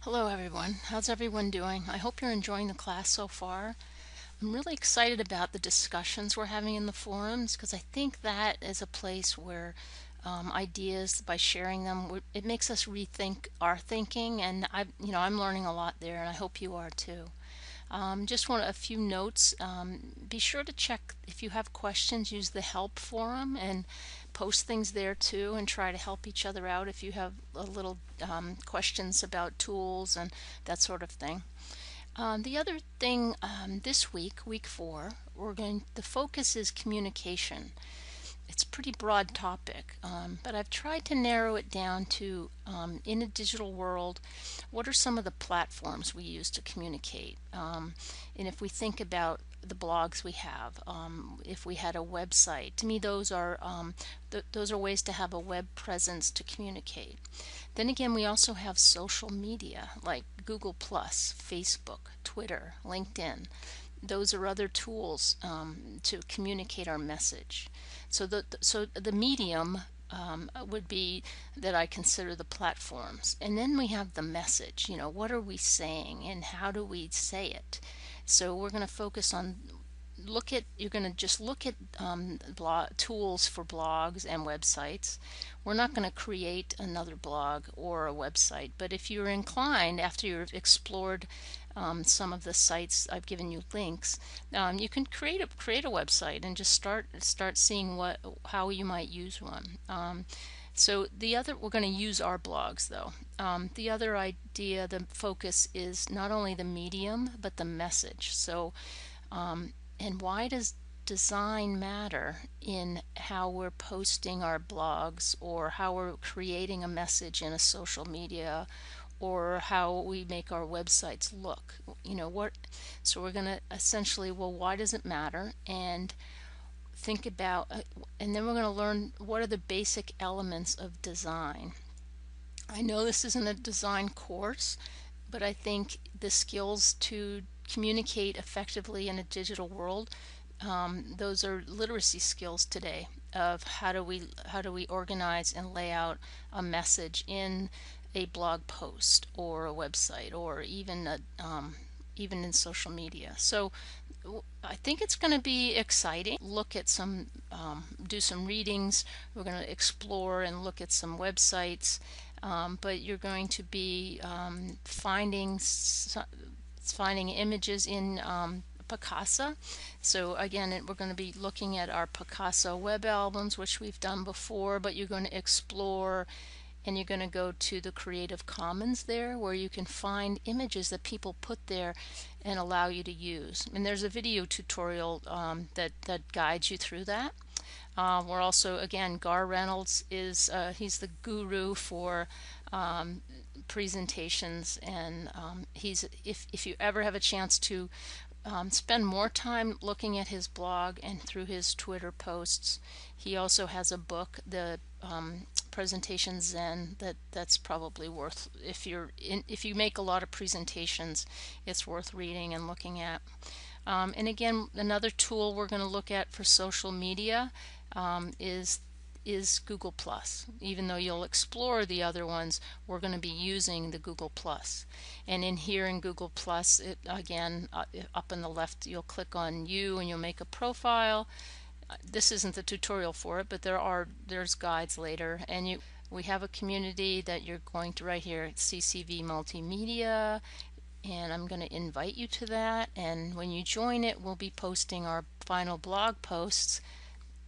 Hello everyone. How's everyone doing? I hope you're enjoying the class so far. I'm really excited about the discussions we're having in the forums because I think that is a place where ideas, by sharing them, it makes us rethink our thinking, and I'm learning a lot there, and I hope you are too. Just want a few notes. Be sure to check if you have questions, use the help forum and post things there too, and try to help each other out if you have a little questions about tools and that sort of thing. The other thing this week, week 4, the focus is communication. It's a pretty broad topic, but I've tried to narrow it down to in a digital world, what are some of the platforms we use to communicate? And if we think about the blogs we have, if we had a website, to me those are ways to have a web presence to communicate. Then again, we also have social media like Google Plus, Facebook, Twitter, LinkedIn. Those are other tools to communicate our message. So the medium would be that I consider the platforms. And then we have the message. What are we saying and how do we say it? So we're going to focus on you're going to just look at tools for blogs and websites. We're not going to create another blog or a website, but if you're inclined, after you've explored some of the sites I've given you links, you can create a website and just start seeing how you might use one. We're going to use our blogs though. The other idea, the focus is not only the medium but the message. And why does design matter in how we're posting our blogs or how we're creating a message in a social media or how we make our websites look? So we're going to essentially, well, why does it matter? And think about, and then we're going to learn what are the basic elements of design. I know this isn't a design course, but I think the skills to communicate effectively in a digital world, those are literacy skills today of how do we organize and lay out a message in a blog post or a website or even in social media. So I think it's going to be exciting. Look at do some readings. We're going to explore and look at some websites, but you're going to be finding images in Picasa. So again, we're going to be looking at our Picasa web albums, which we've done before, but you're going to explore and you're going to go to the Creative Commons there where you can find images that people put there and allow you to use. And there's a video tutorial that guides you through that. We're also, again, Gar Reynolds he's the guru for presentations, and if you ever have a chance to spend more time looking at his blog and through his Twitter posts, he also has a book, the Presentation Zen, that's probably worth, if you make a lot of presentations, it's worth reading and looking at. And again, another tool we're going to look at for social media is Google Plus. Even though you'll explore the other ones, we're going to be using the Google Plus. And in here in Google Plus, again, up on the left, you'll click on you and you'll make a profile. This isn't the tutorial for it, but there's guides later. And we have a community that you're going to right here, CCV Multimedia, and I'm going to invite you to that. And when you join it, we'll be posting our final blog posts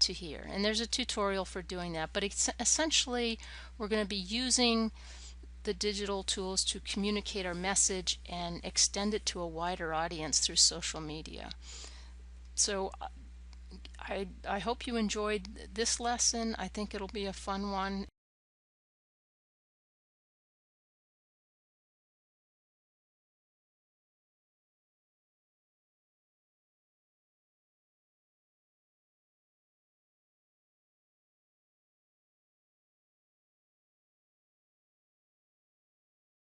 to here. And there's a tutorial for doing that. But essentially, we're going to be using the digital tools to communicate our message and extend it to a wider audience through social media. So I hope you enjoyed this lesson. I think it'll be a fun one.